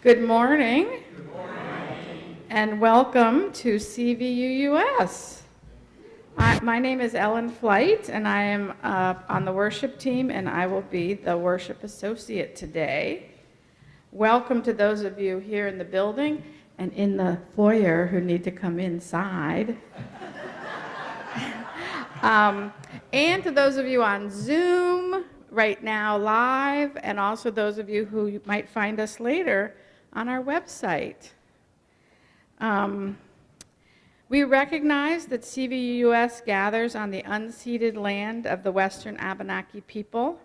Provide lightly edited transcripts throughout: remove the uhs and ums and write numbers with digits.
Good morning. Good morning. And welcome to CVUUS. My name is Ellen Flight, and I am on the worship team, and I will be the worship associate today. Welcome to those of you here in the building and in the foyer who need to come inside. And to those of you on Zoom right now live, and also those of you who might find us later on our website. We recognize that CVUUS gathers on the unceded land of the Western Abenaki people.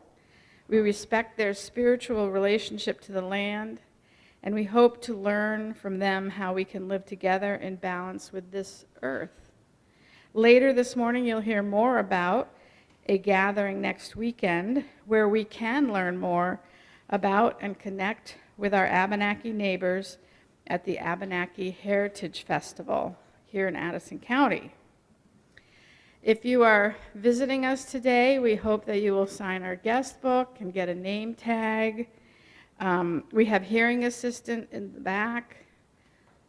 We respect their spiritual relationship to the land, and we hope to learn from them how we can live together in balance with this earth. Later this morning, you'll hear more about a gathering next weekend where we can learn more about and connect with our Abenaki neighbors at the Abenaki Heritage Festival here in Addison County. If you are visiting us today, we hope that you will sign our guest book and get a name tag. We have hearing assistant in the back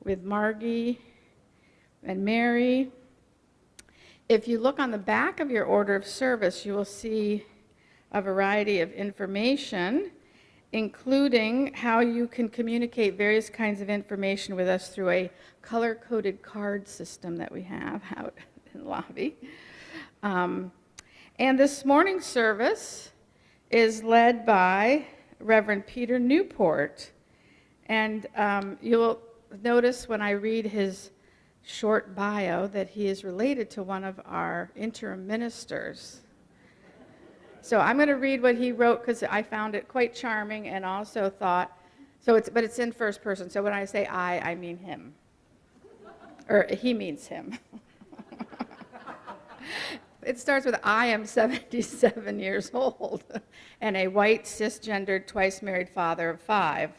with Margie and Mary. If you look on the back of your order of service, you will see a variety of information, including how you can communicate various kinds of information with us through a color-coded card system that we have out in the lobby. And this morning's service is led by Reverend Peter Newport. And you'll notice when I read his short bio that he is related to one of our interim ministers. So I'm going to read what he wrote because I found it quite charming and also thought, but it's in first person. So when I say I mean him. Or he means him. It starts with, I am 77 years old and a white, cisgendered, twice-married father of 5.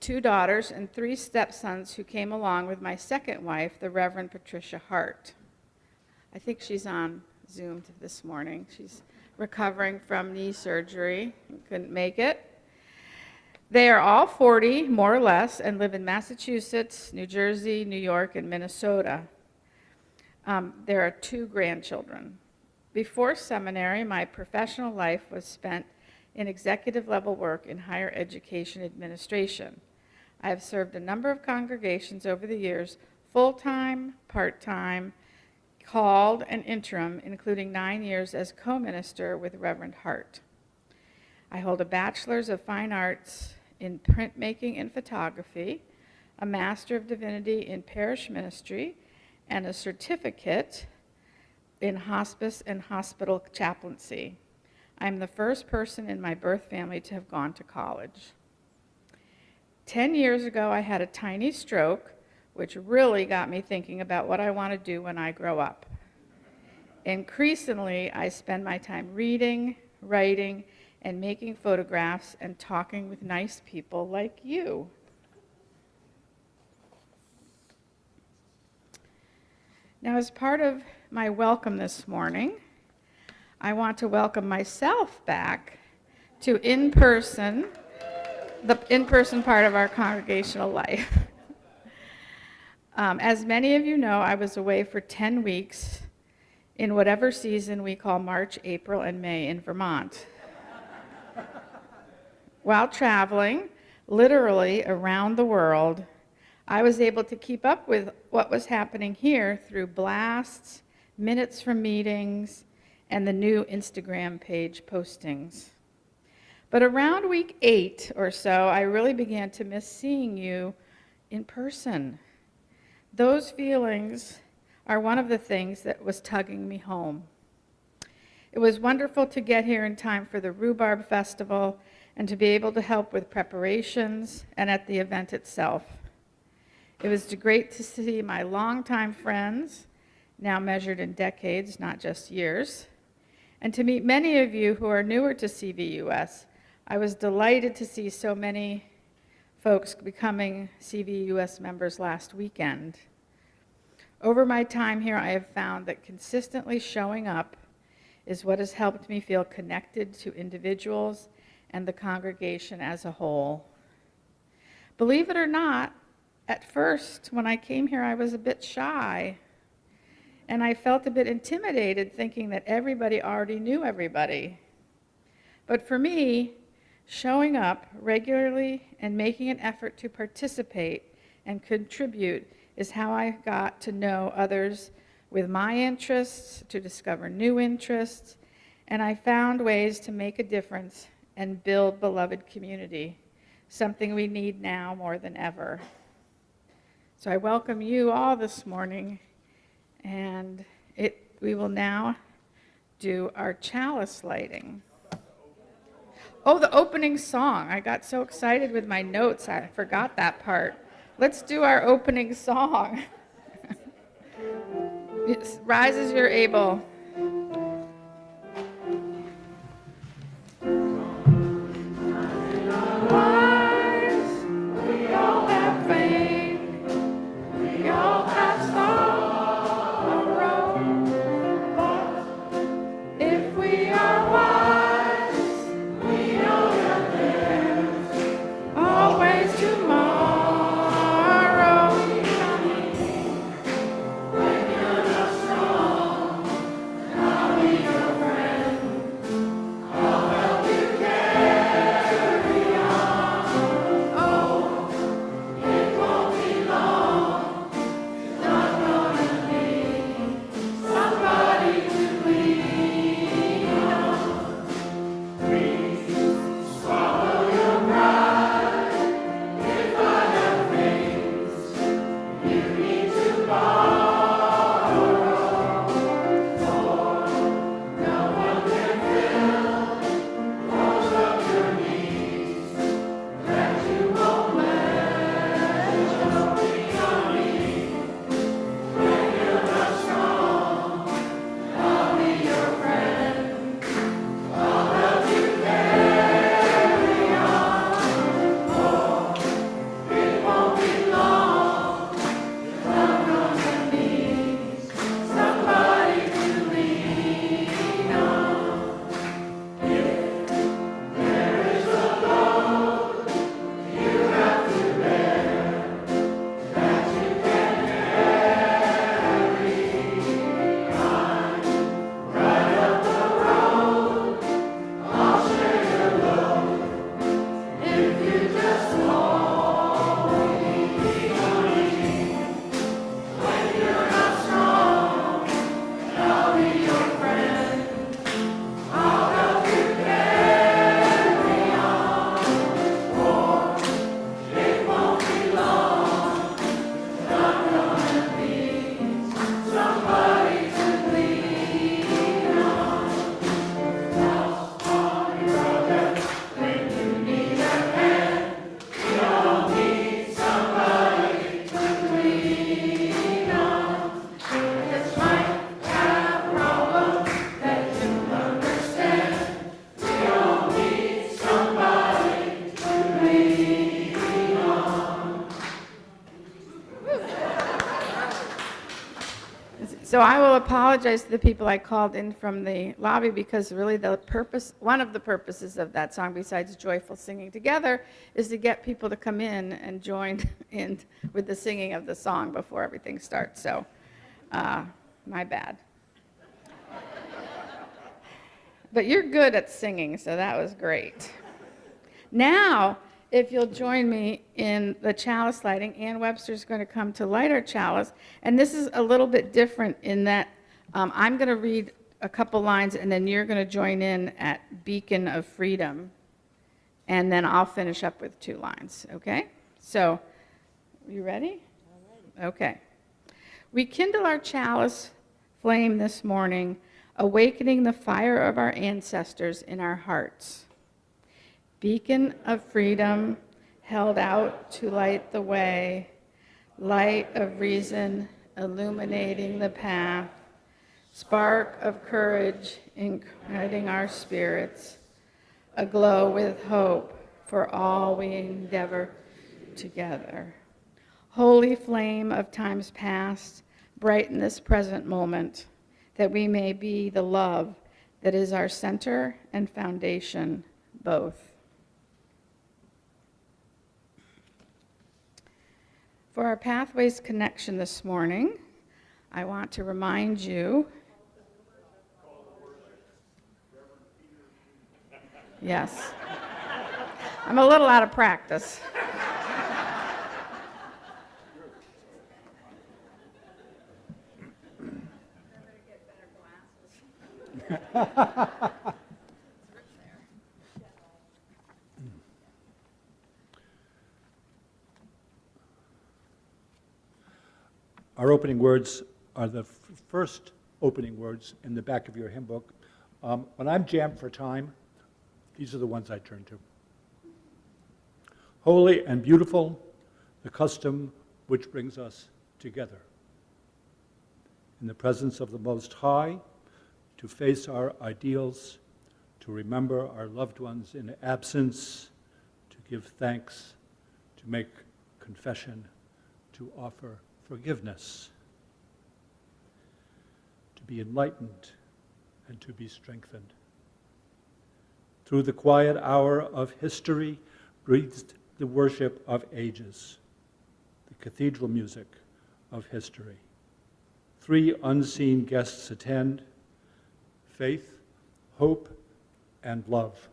2 daughters and 3 stepsons who came along with my second wife, the Reverend Patricia Hart. I think she's on Zoom this morning. She's recovering from knee surgery and couldn't make it. They are all 40, more or less, and live in Massachusetts, New Jersey, New York, and Minnesota. There are 2 grandchildren. Before seminary, my professional life was spent in executive-level work in higher education administration. I have served a number of congregations over the years, full-time, part-time, called, and interim, including 9 years as co-minister with Reverend Hart. I hold a Bachelor's of Fine Arts in printmaking and photography, a Master of Divinity in parish ministry, and a certificate in hospice and hospital chaplaincy. I'm the first person in my birth family to have gone to college. 10 years ago, I had a tiny stroke, which really got me thinking about what I want to do when I grow up. Increasingly, I spend my time reading, writing, and making photographs and talking with nice people like you. Now, as part of my welcome this morning, I want to welcome myself back to the in-person part of our congregational life. As many of you know, I was away for 10 weeks in whatever season we call March, April, and May in Vermont. While traveling, literally around the world, I was able to keep up with what was happening here through blasts, minutes from meetings, and the new Instagram page postings. But around week 8 or so, I really began to miss seeing you in person. Those feelings are one of the things that was tugging me home. It was wonderful to get here in time for the Rhubarb Festival and to be able to help with preparations and at the event itself. It was great to see my longtime friends, now measured in decades, not just years, and to meet many of you who are newer to CVUS. I was delighted to see so many folks becoming CVUS members last weekend. Over my time here, I have found that consistently showing up is what has helped me feel connected to individuals and the congregation as a whole. Believe it or not, at first, when I came here, I was a bit shy. And I felt a bit intimidated, thinking that everybody already knew everybody. But for me, showing up regularly and making an effort to participate and contribute is how I got to know others with my interests, to discover new interests, and I found ways to make a difference and build beloved community, something we need now more than ever. So I welcome you all this morning, and we will now do our chalice lighting. Oh, the opening song. I got so excited with my notes, I forgot that part. Let's do our opening song. Rise as you're able. So I will apologize to the people I called in from the lobby, because really one of the purposes of that song, besides joyful singing together, is to get people to come in and join in with the singing of the song before everything starts. So my bad. But you're good at singing, so that was great. Now, if you'll join me in the chalice lighting, Ann Webster's going to come to light our chalice. And this is a little bit different in that I'm going to read a couple lines, and then you're going to join in at Beacon of Freedom. And then I'll finish up with 2 lines, okay? So, you ready? Okay. We kindle our chalice flame this morning, awakening the fire of our ancestors in our hearts. Beacon of freedom, held out to light the way, light of reason illuminating the path, spark of courage igniting our spirits, aglow with hope for all we endeavor together. Holy flame of times past, brighten this present moment, that we may be the love that is our center and foundation both. For our Pathways connection this morning, I want to remind you. Yes. I'm a little out of practice. Our opening words are the first opening words in the back of your hymn book. When I'm jammed for time, these are the ones I turn to. Holy and beautiful, the custom which brings us together. In the presence of the Most High, to face our ideals, to remember our loved ones in absence, to give thanks, to make confession, to offer forgiveness, to be enlightened and to be strengthened. Through the quiet hour of history breathed the worship of ages, the cathedral music of history. 3 unseen guests attend: faith, hope, and love.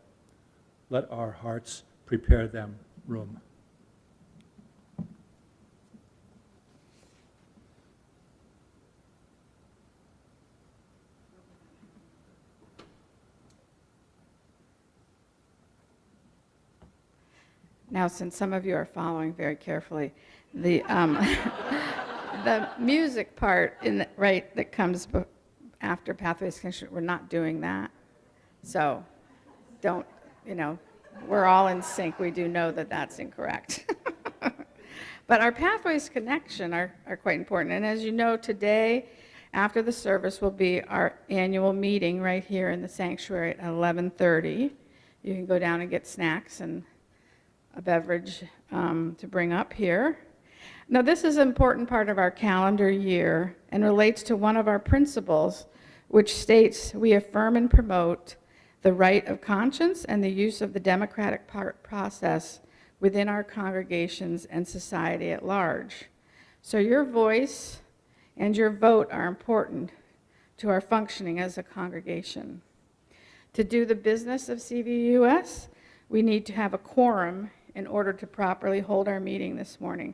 Let our hearts prepare them room. Now, since some of you are following very carefully, the the music part that comes after Pathways Connection, we're not doing that. So don't, we're all in sync. We do know that that's incorrect. But our Pathways Connection are quite important. And as you know, today, after the service, will be our annual meeting right here in the sanctuary at 11:30. You can go down and get snacks and a beverage to bring up here. Now, this is an important part of our calendar year and relates to one of our principles, which states we affirm and promote the right of conscience and the use of the democratic process within our congregations and society at large. So your voice and your vote are important to our functioning as a congregation. To do the business of CVUUS, we need to have a quorum in order to properly hold our meeting this morning.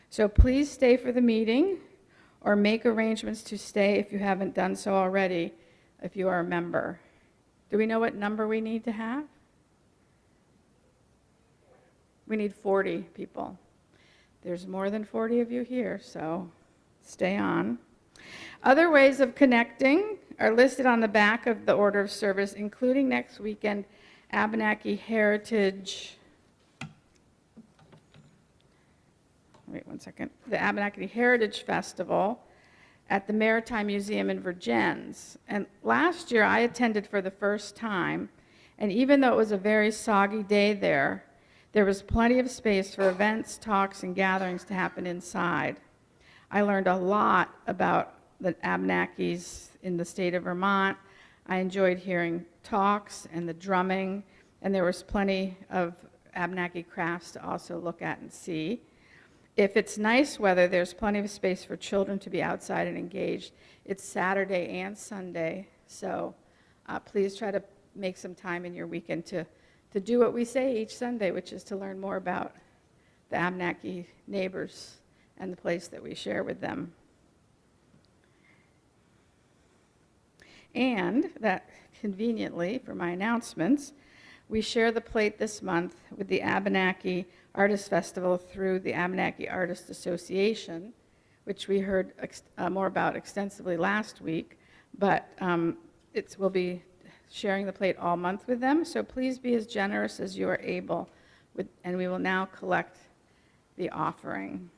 So please stay for the meeting or make arrangements to stay if you haven't done so already, if you are a member. Do we know what number we need to have? We need 40 people. There's more than 40 of you here, so stay on. Other ways of connecting are listed on the back of the order of service, including next weekend, Abenaki Heritage. Wait one second. The Abenaki Heritage Festival at the Maritime Museum in Vergennes. And last year I attended for the first time, and even though it was a very soggy day there was plenty of space for events, talks, and gatherings to happen inside. I learned a lot about the Abenakis in the state of Vermont. I enjoyed hearing talks and the drumming, and there was plenty of Abenaki crafts to also look at and see. If it's nice weather, there's plenty of space for children to be outside and engaged. It's Saturday and Sunday, so please try to make some time in your weekend to do what we say each Sunday, which is to learn more about the Abenaki neighbors and the place that we share with them. And that conveniently, for my announcements, we share the plate this month with the Abenaki Artist Festival through the Abenaki Artist Association, which we heard more about extensively last week, but we'll be sharing the plate all month with them, so please be as generous as you are able, and we will now collect the offering.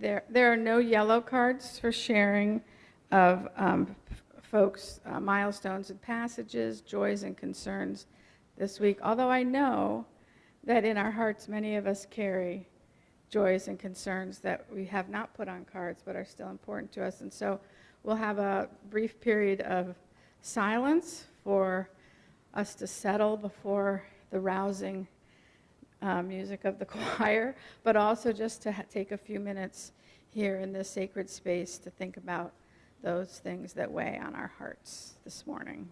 There are no yellow cards for sharing of folks' milestones and passages, joys and concerns this week, although I know that in our hearts many of us carry joys and concerns that we have not put on cards but are still important to us. And so we'll have a brief period of silence for us to settle before the rousing music of the choir, but also just to take a few minutes here in this sacred space to think about those things that weigh on our hearts this morning.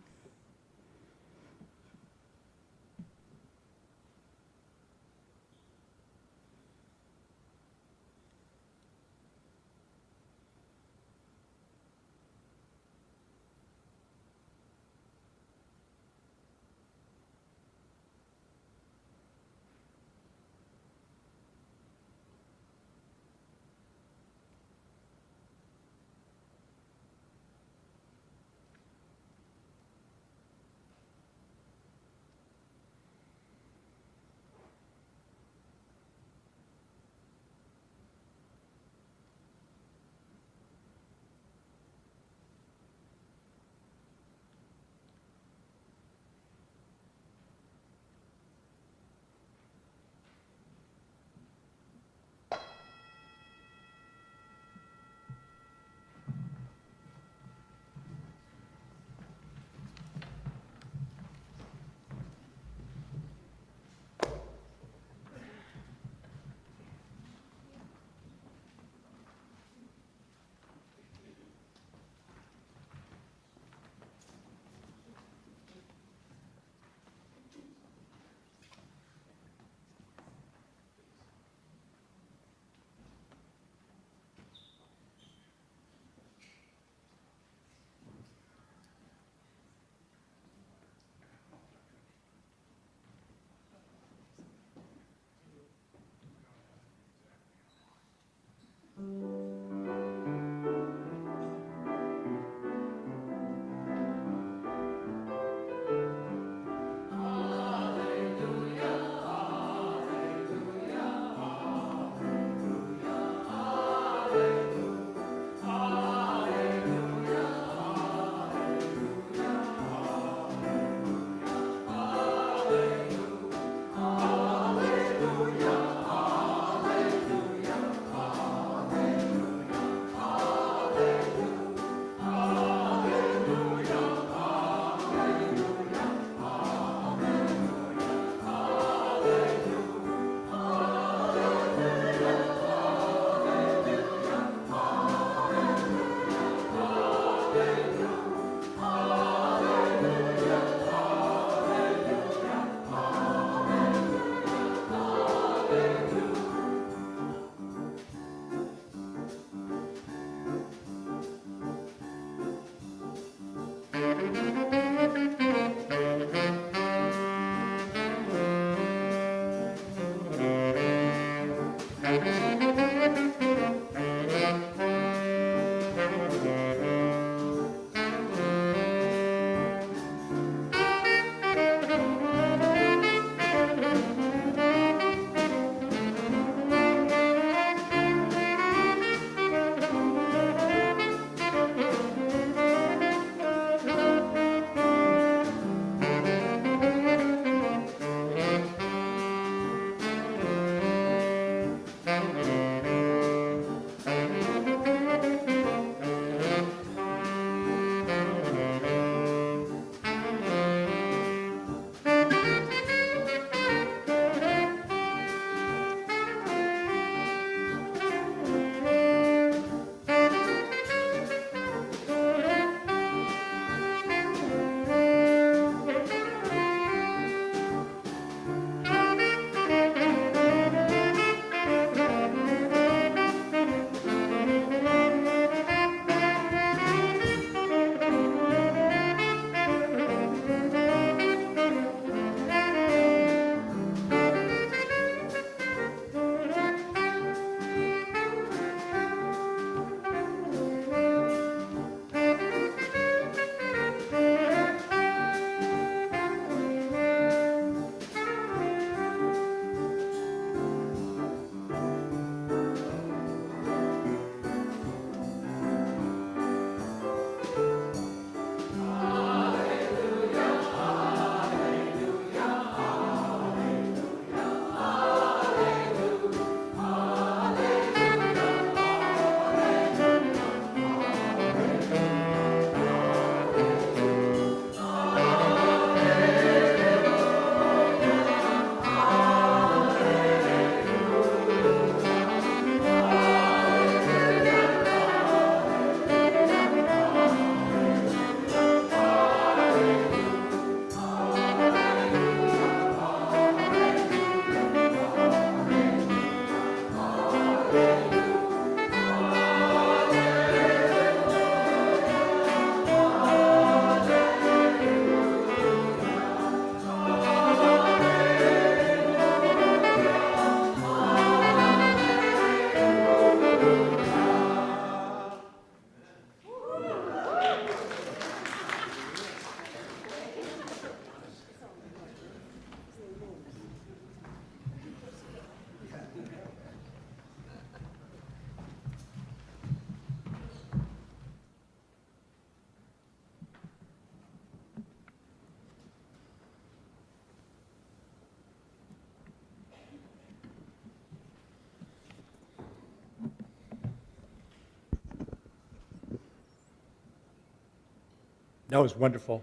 That was wonderful.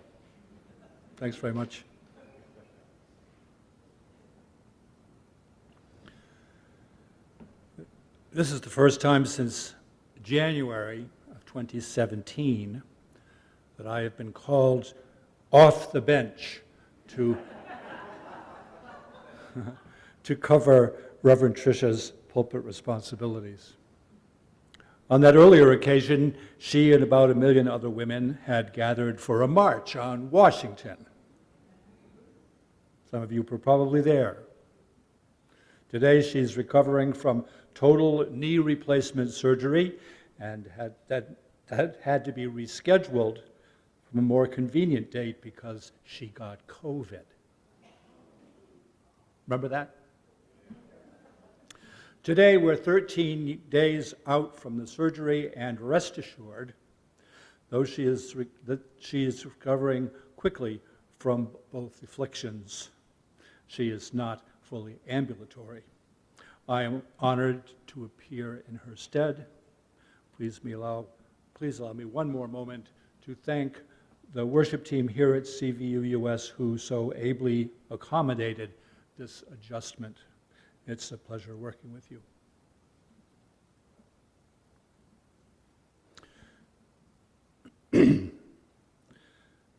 Thanks very much. This is the first time since January of 2017 that I have been called off the bench to, to cover Reverend Trisha's pulpit responsibilities. On that earlier occasion, she and about 1 million other women had gathered for a march on Washington. Some of you were probably there. Today, she's recovering from total knee replacement surgery and that had to be rescheduled from a more convenient date because she got COVID. Remember that? Today, we're 13 days out from the surgery, and rest assured, though she is recovering quickly from both afflictions, she is not fully ambulatory. I am honored to appear in her stead. Please allow me one more moment to thank the worship team here at CVUUS who so ably accommodated this adjustment. It's a pleasure working with you.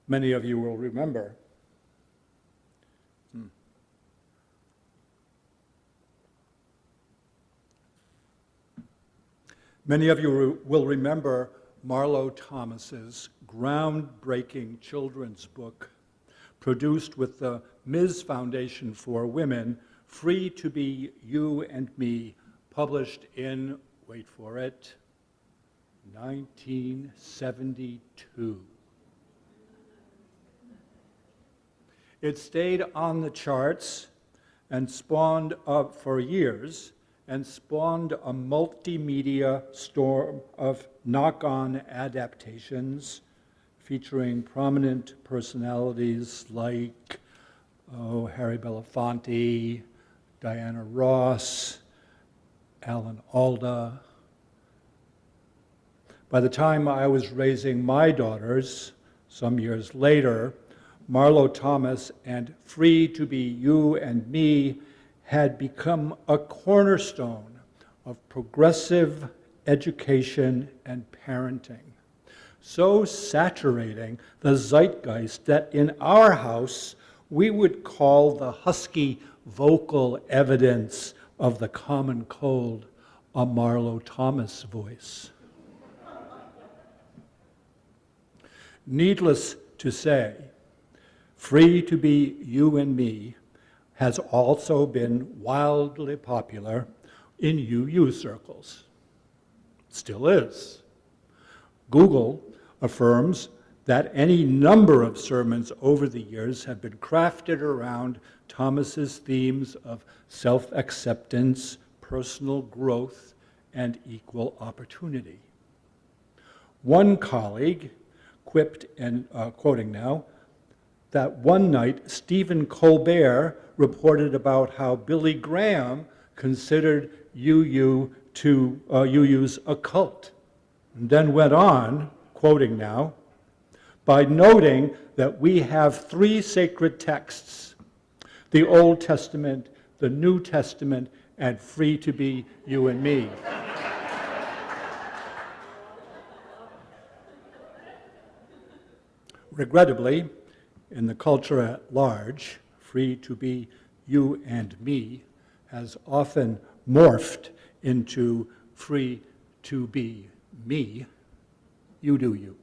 Many of you will remember Marlo Thomas's groundbreaking children's book, produced with the Ms. Foundation for Women, Free to Be You and Me, published in, wait for it, 1972. It stayed on the charts and spawned up for years and spawned a multimedia storm of knock-on adaptations featuring prominent personalities like Harry Belafonte, Diana Ross, Alan Alda. By the time I was raising my daughters, some years later, Marlo Thomas and Free to Be You and Me had become a cornerstone of progressive education and parenting, so saturating the zeitgeist that in our house we would call the husky vocal evidence of the common cold a Marlo Thomas voice. Needless to say, Free to Be You and Me has also been wildly popular in UU circles. Still is. Google affirms that any number of sermons over the years have been crafted around Thomas's themes of self-acceptance, personal growth, and equal opportunity. One colleague quipped, and quoting now, that one night Stephen Colbert reported about how Billy Graham considered UU's a cult, and then went on, quoting now, by noting that we have 3 sacred texts, the Old Testament, the New Testament, and Free to Be You and Me. Regrettably, in the culture at large, Free to Be You and Me has often morphed into Free to Be Me, you do you.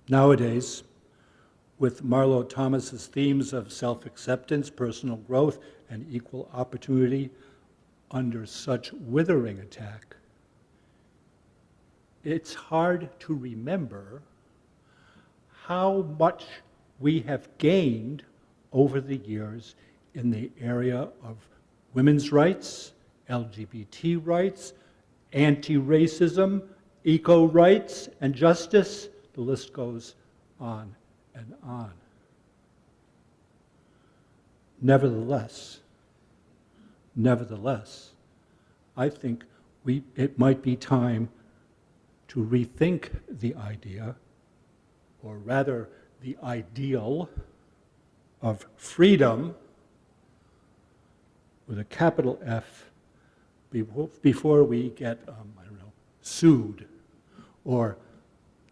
Nowadays, with Marlo Thomas's themes of self-acceptance, personal growth, and equal opportunity under such withering attack, it's hard to remember how much we have gained over the years in the area of women's rights, LGBT rights, anti-racism, eco-rights, and justice. The list goes on and on. Nevertheless, I think it might be time to rethink the idea, or rather the ideal, of freedom with a capital F before we get, sued or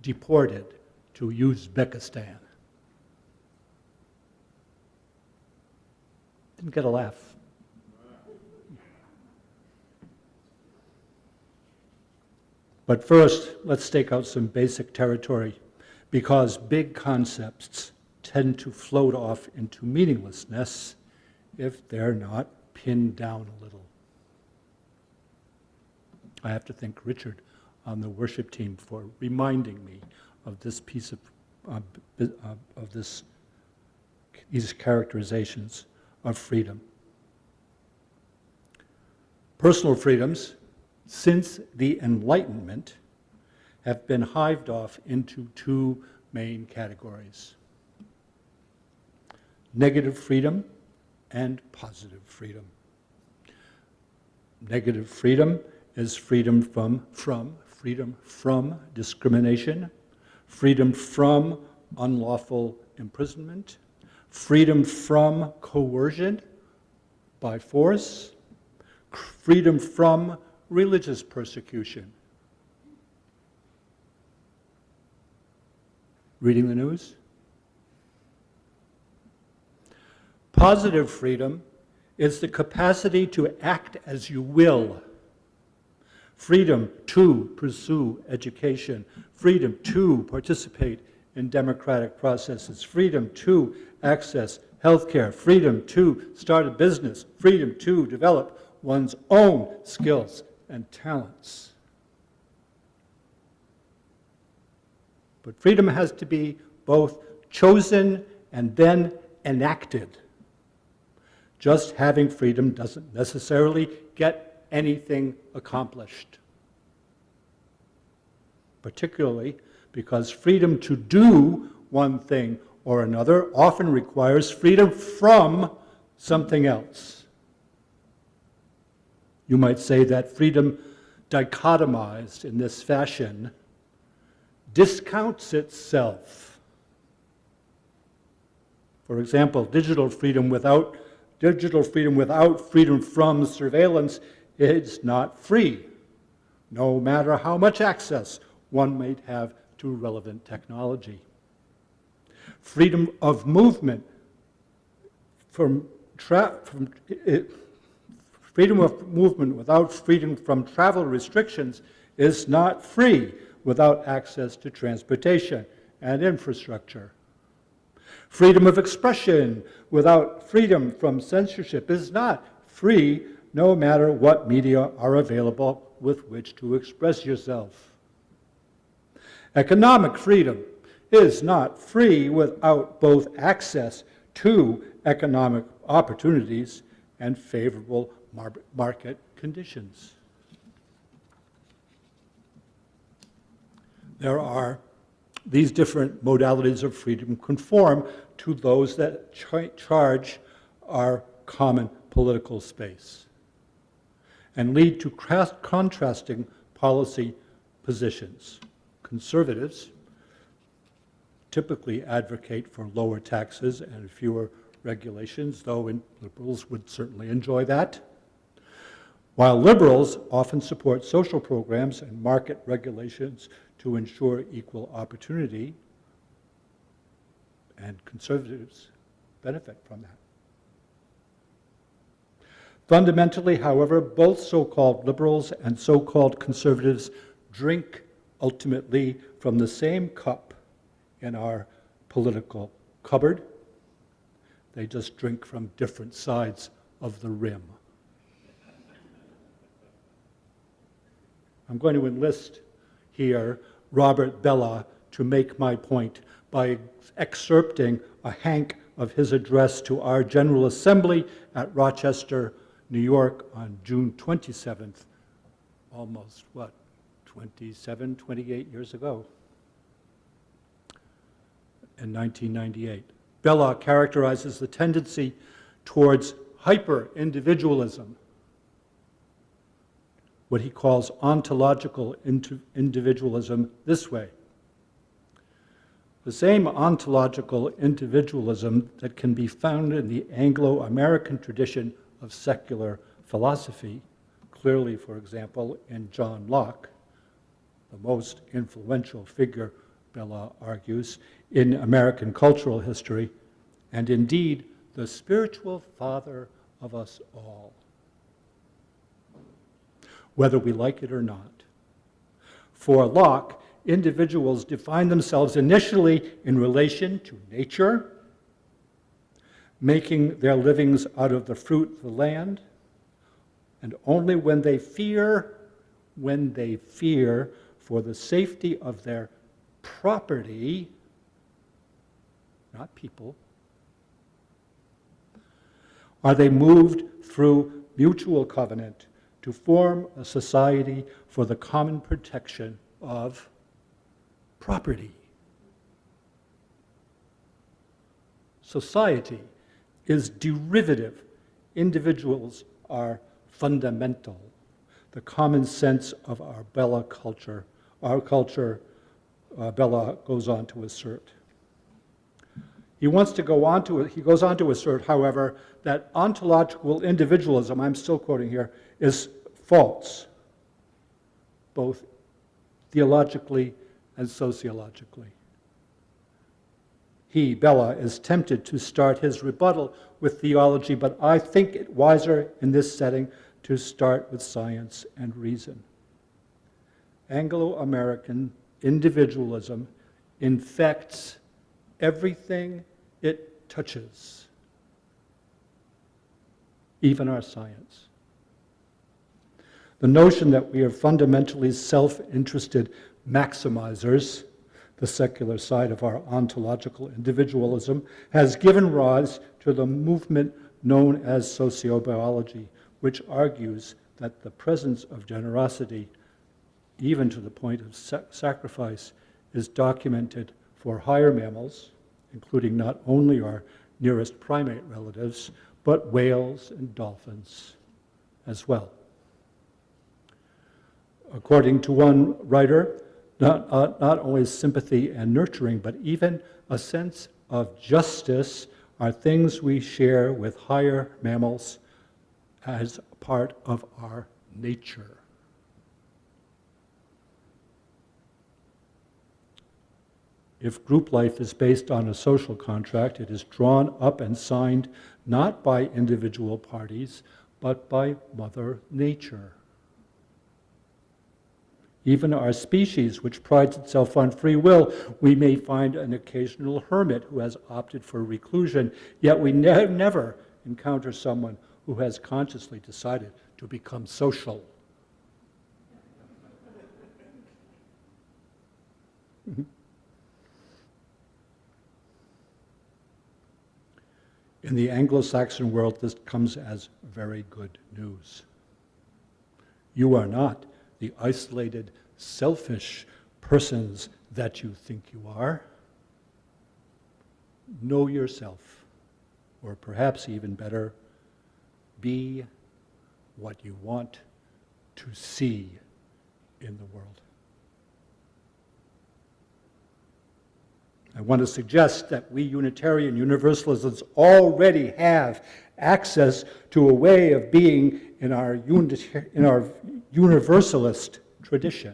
deported to Uzbekistan. Didn't get a laugh. But first, let's stake out some basic territory, because big concepts tend to float off into meaninglessness if they're not pinned down a little. I have to thank Richard on the worship team for reminding me of this piece of these characterizations of freedom. Personal freedoms, since the Enlightenment, have been hived off into two main categories: negative freedom and positive freedom. Negative freedom is freedom from discrimination, freedom from unlawful imprisonment, freedom from coercion by force, freedom from religious persecution. Reading the news? Positive freedom is the capacity to act as you will. Freedom to pursue education, freedom to participate in democratic processes, freedom to access healthcare, freedom to start a business, freedom to develop one's own skills and talents. But freedom has to be both chosen and then enacted. Just having freedom doesn't necessarily get anything accomplished. Particularly because freedom to do one thing or another often requires freedom from something else. You might say that freedom dichotomized in this fashion discounts itself. For example, digital freedom without freedom from surveillance is not free, no matter how much access one might have to relevant technology. Freedom of movement freedom of movement without freedom from travel restrictions is not free without access to transportation and infrastructure. Freedom of expression without freedom from censorship is not free, no matter what media are available with which to express yourself. Economic freedom is not free without both access to economic opportunities and favorable market conditions. There are these different modalities of freedom conform to those that charge our common political space and lead to contrasting policy positions. Conservatives typically advocate for lower taxes and fewer regulations, though liberals would certainly enjoy that. While liberals often support social programs and market regulations to ensure equal opportunity, and conservatives benefit from that. Fundamentally, however, both so-called liberals and so-called conservatives drink ultimately from the same cup in our political cupboard. They just drink from different sides of the rim. I'm going to enlist here Robert Bellah to make my point by excerpting a hank of his address to our General Assembly at Rochester, New York on June 27th, almost, 28 years ago, in 1998. Bellah characterizes the tendency towards hyper-individualism, what he calls ontological individualism this way. The same ontological individualism that can be found in the Anglo-American tradition of secular philosophy, clearly, for example, in John Locke, the most influential figure, Bella argues, in American cultural history, and indeed the spiritual father of us all, whether we like it or not. For Locke, individuals define themselves initially in relation to nature, making their livings out of the fruit of the land, and only when they fear for the safety of their property, not people, are they moved through mutual covenant to form a society for the common protection of property. Society is derivative. Individuals are fundamental. The common sense of our Bella culture, Bella goes on to assert. He goes on to assert, however, that ontological individualism, I'm still quoting here, is false, both theologically and sociologically. He, Bella, is tempted to start his rebuttal with theology, but I think it wiser in this setting to start with science and reason. Anglo-American individualism infects everything it touches, even our science. The notion that we are fundamentally self-interested maximizers, the secular side of our ontological individualism, has given rise to the movement known as sociobiology, which argues that the presence of generosity, even to the point of sacrifice, is documented for higher mammals, including not only our nearest primate relatives, but whales and dolphins as well. According to one writer, not only sympathy and nurturing, but even a sense of justice are things we share with higher mammals as part of our nature. If group life is based on a social contract, it is drawn up and signed not by individual parties, but by Mother Nature. Even our species, which prides itself on free will, we may find an occasional hermit who has opted for reclusion, yet we never encounter someone who has consciously decided to become social. In the Anglo-Saxon world, this comes as very good news. You are not the isolated, selfish persons that you think you are. Know yourself, or perhaps even better, be what you want to see in the world. I want to suggest that we Unitarian Universalists already have access to a way of being in our Universalist tradition.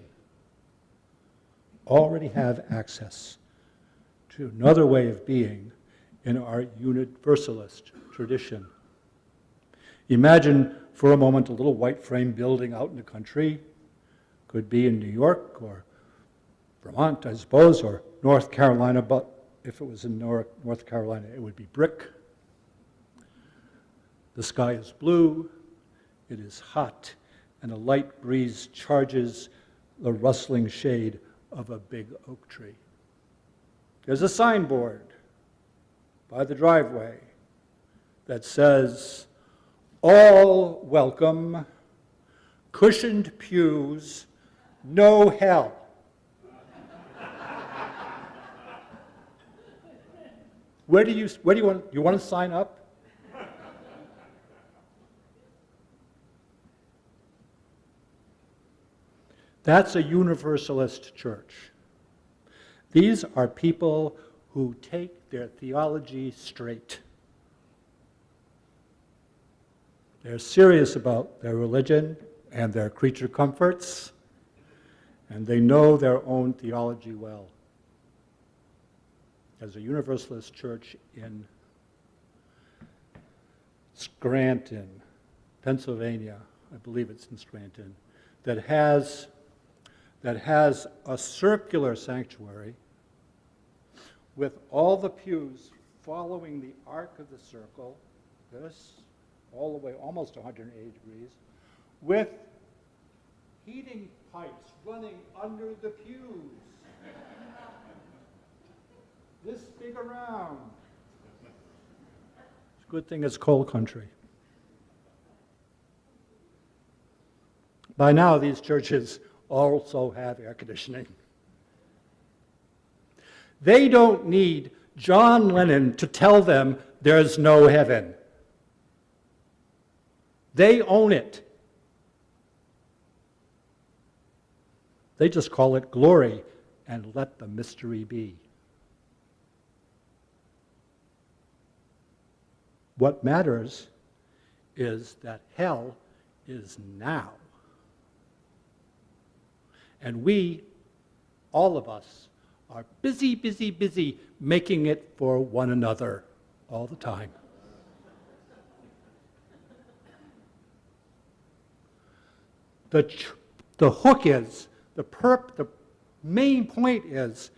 Already have access to another way of being in our Universalist tradition. Imagine for a moment a little white frame building out in the country. Could be in New York or Vermont, I suppose, or North Carolina, but if it was in North Carolina, it would be brick. The sky is blue, it is hot, and a light breeze charges the rustling shade of a big oak tree. There's a signboard by the driveway that says, "All welcome, cushioned pews, no hell." Where do you want to sign up? That's a Universalist church. These are people who take their theology straight. They're serious about their religion and their creature comforts, and they know their own theology well. There's a Universalist church in Scranton, Pennsylvania, I believe it's in Scranton, that has a circular sanctuary with all the pews following the arc of the circle, this, all the way, almost 180 degrees, with heating pipes running under the pews. This big around. It's a good thing it's coal country. By now, these churches also have air conditioning. They don't need John Lennon to tell them there's no heaven. They own it. They just call it glory and let the mystery be. What matters is that hell is now. And we, all of us, are busy, busy, busy making it for one another all the time. The hook is, the main point is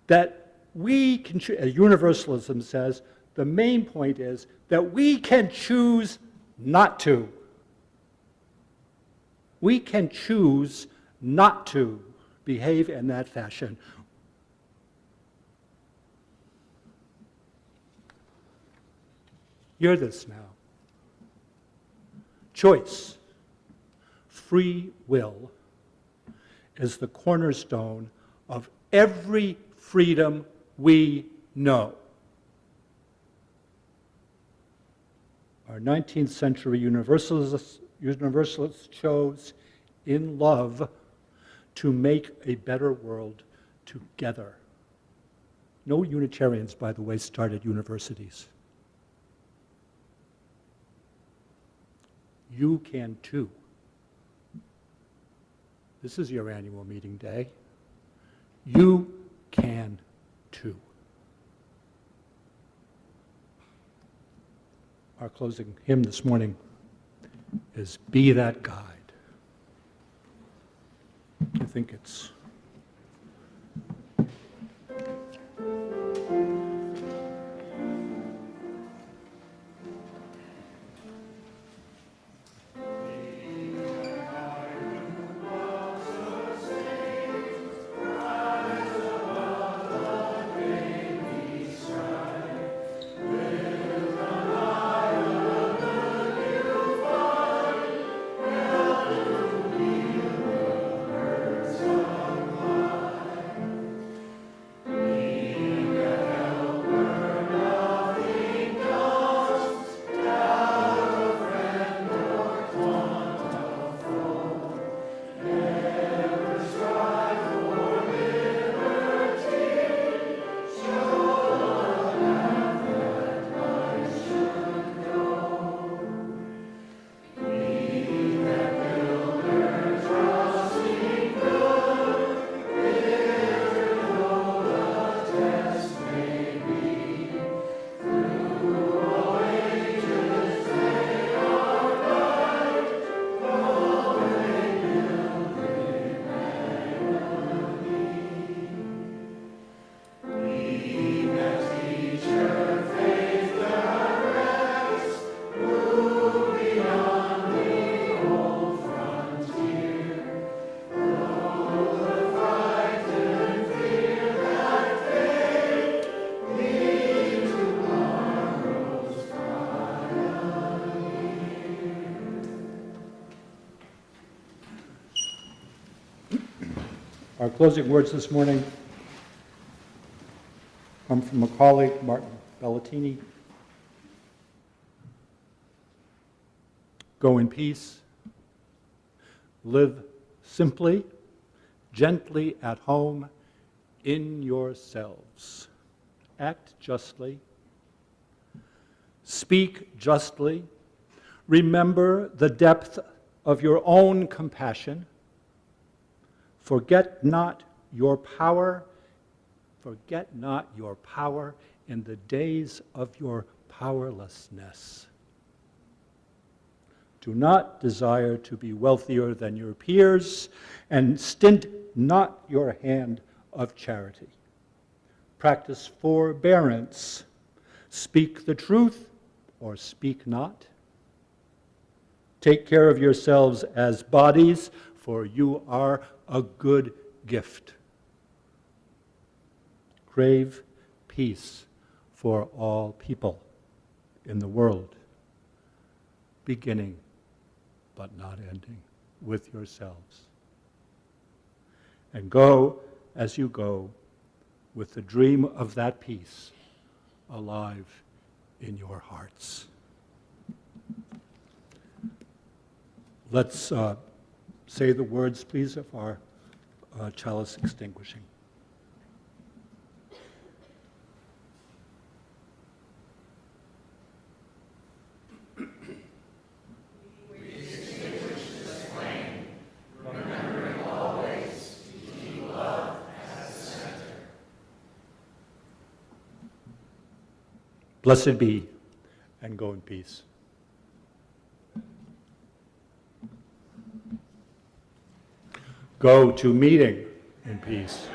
that we can, as Universalism says, the main point is that we can choose not to. We can choose not to behave in that fashion. Hear this now. Choice, free will, is the cornerstone of every freedom we know. Our 19th century Universalists chose in love to make a better world together. No Unitarians, by the way, started universities. You can too. This is your annual meeting day. You can too. Our closing hymn this morning is Be That Guide. I think it's our closing words this morning come from a colleague, Martin Bellatini. Go in peace, live simply, gently at home in yourselves. Act justly. Speak justly. Remember the depth of your own compassion. Forget not your power in the days of your powerlessness. Do not desire to be wealthier than your peers, and stint not your hand of charity. Practice forbearance. Speak the truth or speak not. Take care of yourselves as bodies, for you are a good gift. Crave peace for all people in the world, beginning but not ending with yourselves. And go as you go with the dream of that peace alive in your hearts. Let's say the words, please, of our chalice extinguishing. Blessed be, and go in peace. Go to meeting in peace.